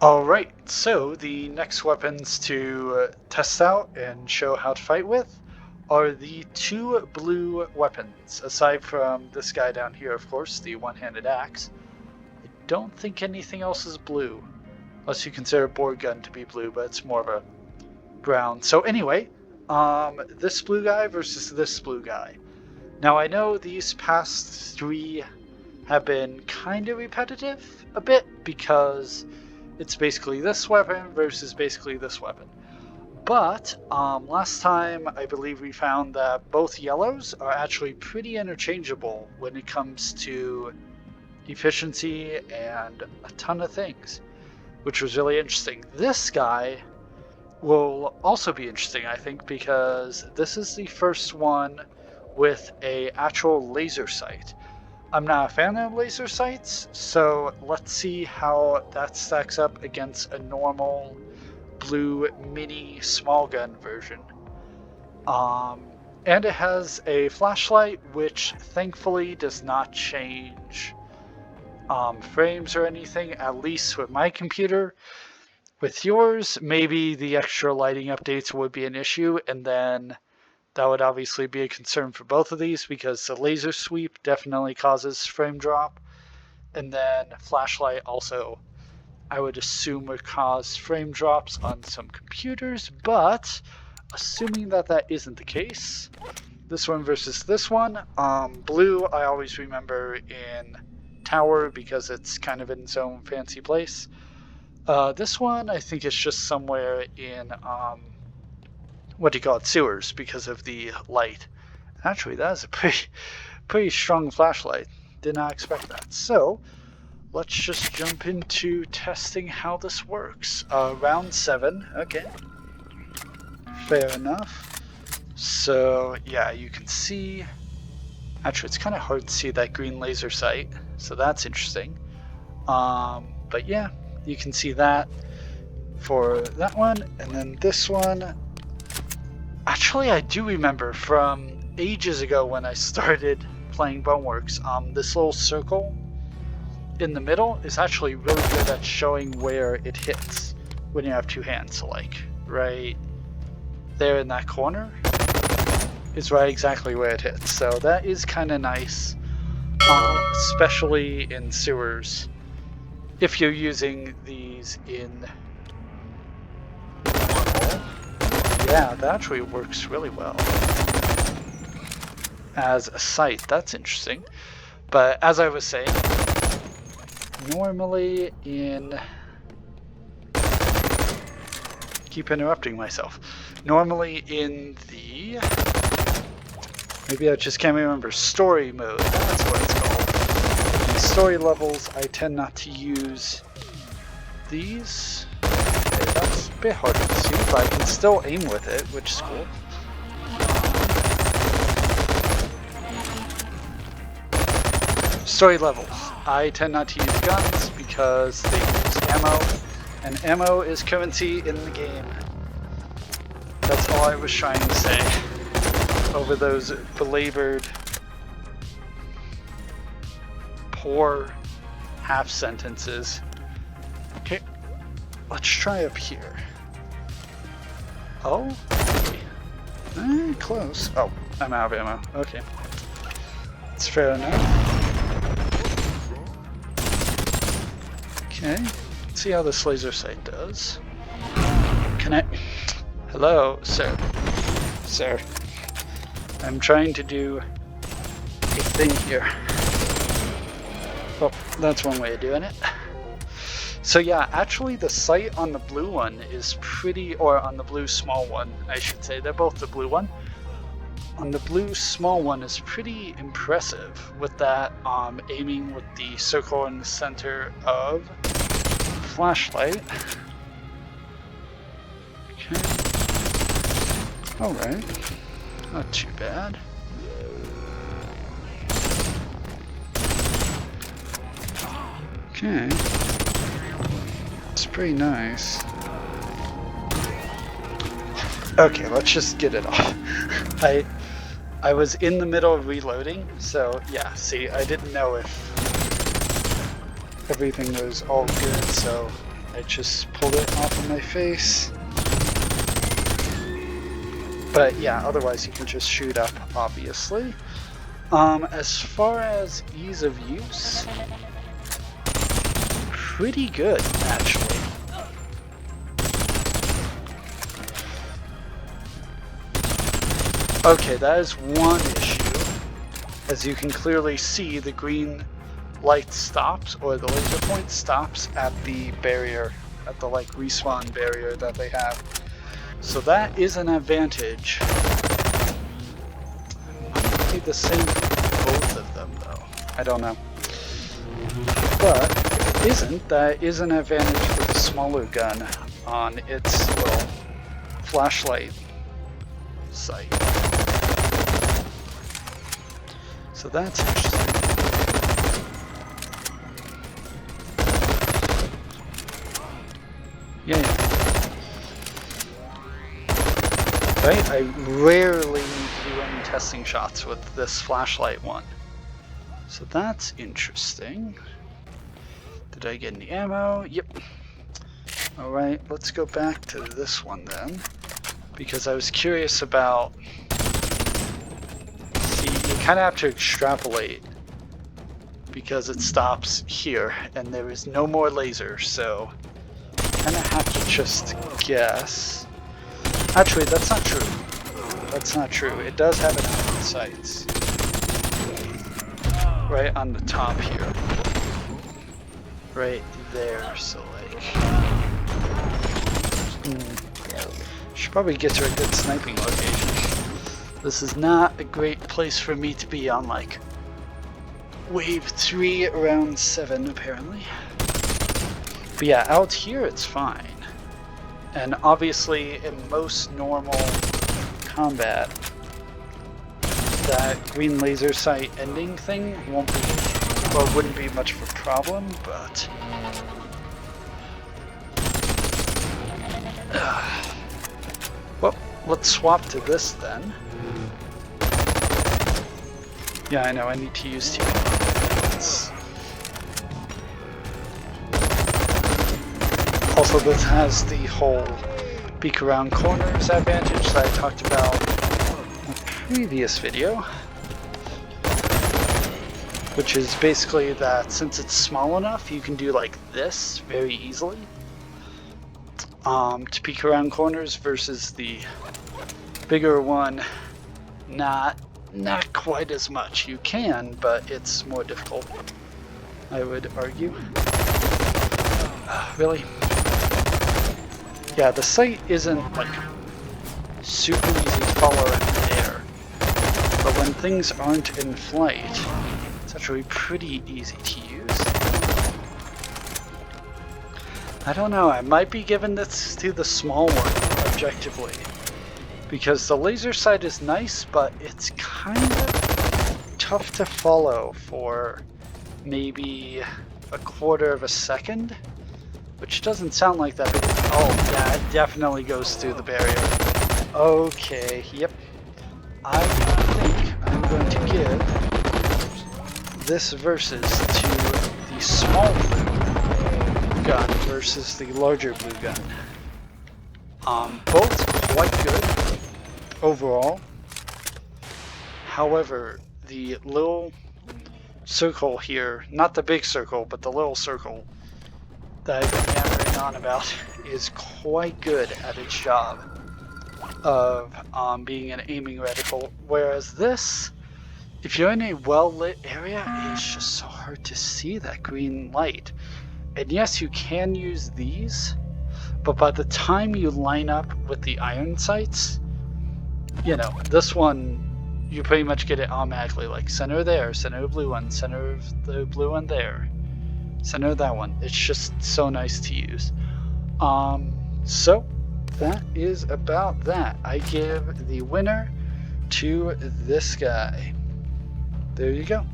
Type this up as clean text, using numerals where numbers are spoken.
Alright, so the next weapons to test out and show how to fight with are the two blue weapons. Aside from this guy down here, of course, the one-handed axe, I don't think anything else is blue. Unless you consider board gun to be blue, but it's more of a brown. So anyway, this blue guy versus this blue guy. Now I know these past three have been kind of repetitive a bit because it's basically this weapon versus basically this weapon. But last time I believe we found that both yellows are actually pretty interchangeable when it comes to efficiency and a ton of things, which was really interesting. This guy will also be interesting, I think, because this is the first one with a actual laser sight. I'm not a fan of laser sights, so let's see how that stacks up against a normal blue mini small gun version. And it has a flashlight, which thankfully does not change frames or anything, at least with my computer. With yours, maybe the extra lighting updates would be an issue, and then that would obviously be a concern for both of these because the laser sweep definitely causes frame drop, and then flashlight also I would assume would cause frame drops on some computers, but assuming that that isn't the case, this one versus this one, blue I always remember in tower because it's kind of in its own fancy place. This one I think is just somewhere in what do you call it, sewers, because of the light. Actually, that is a pretty strong flashlight. Did not expect that. So let's just jump into testing how this works. Round 7, okay. Fair enough. So yeah, you can see, actually it's kind of hard to see that green laser sight, so that's interesting. But yeah, you can see that for that one, and then this one. Actually, I do remember from ages ago when I started playing Boneworks, this little circle in the middle is actually really good at showing where it hits when you have two hands. So like right there in that corner is right exactly where it hits. So that is kind of nice, especially in sewers if you're using these in normal. Yeah, that actually works really well as a sight. That's interesting. But as I was saying, normally in... keep interrupting myself. Normally in the... maybe I just can't remember. Story mode, that's what it's called. In story levels, I tend not to use these. Okay, that's a bit harder to see, but I can still aim with it, which is cool. Story levels. I tend not to use guns because they use ammo, and ammo is currency in the game. That's all I was trying to say over those belabored, poor half sentences. Okay, let's try up here. Oh, close. Oh, I'm out of ammo. Okay, it's fair enough. Okay, let's see how this laser sight does. Can I... hello, sir. Sir. I'm trying to do a thing here. Oh, that's one way of doing it. So yeah, actually the sight on the blue one is pretty... or on the blue small one, I should say. They're both the blue one. On the blue small one is pretty impressive with that aiming with the circle in the center of the flashlight. Okay. Alright. Not too bad. Okay. It's pretty nice. Okay, let's just get it off. I was in the middle of reloading, so yeah, see, I didn't know if everything was all good, so I just pulled it off of my face. But yeah, otherwise you can just shoot up, obviously. As far as ease of use, pretty good, actually. Okay, that is one issue. As you can clearly see, the green light stops, or the laser point stops at the barrier, at the like respawn barrier that they have. So that is an advantage. Might be the same for both of them though. I don't know. But if it isn't, that is an advantage for the smaller gun on its little flashlight sight. So that's interesting. Yeah. Right? I rarely need to do any testing shots with this flashlight one. So that's interesting. Did I get any ammo? Yep. Alright, let's go back to this one then. Because I was curious about... See, you kind of have to extrapolate. Because it stops here, and there is no more laser, so... kind of have to just guess. Actually, that's not true. That's not true. It does have an iron sights. Right on the top here. Right there, so like... should probably get to a good sniping location. This is not a great place for me to be on like... Wave 3, round 7, apparently. But yeah, out here it's fine. And obviously in most normal combat, that green laser sight ending thing won't be, well, wouldn't be much of a problem, but... well, let's swap to this then. Yeah, I know, I need to use two weapons. Also, this has the whole peek around corners advantage that I talked about in the previous video. Which is basically that since it's small enough, you can do like this very easily. To peek around corners versus the bigger one, not quite as much. You can, but it's more difficult, I would argue. Really? Yeah, the sight isn't like super easy to follow in the air, but when things aren't in flight, it's actually pretty easy to use. I don't know, I might be giving this to the small one, objectively, because the laser sight is nice, but it's kind of tough to follow for maybe a quarter of a second. Which doesn't sound like that big. Oh, yeah, it definitely goes through the barrier. Okay, yep. I think I'm going to give this versus to the small blue gun versus the larger blue gun. Both quite good overall. However, the little circle here, not the big circle, but the little circle that I've been yammering on about is quite good at its job of being an aiming reticle, whereas this, if you're in a well-lit area, it's just so hard to see that green light. And yes, you can use these, but by the time you line up with the iron sights, you know, this one, you pretty much get it automatically, like center there, center of blue one, center of the blue one there. Center of that one. It's just so nice to use. So that is about that. I give the winner to this guy. There you go.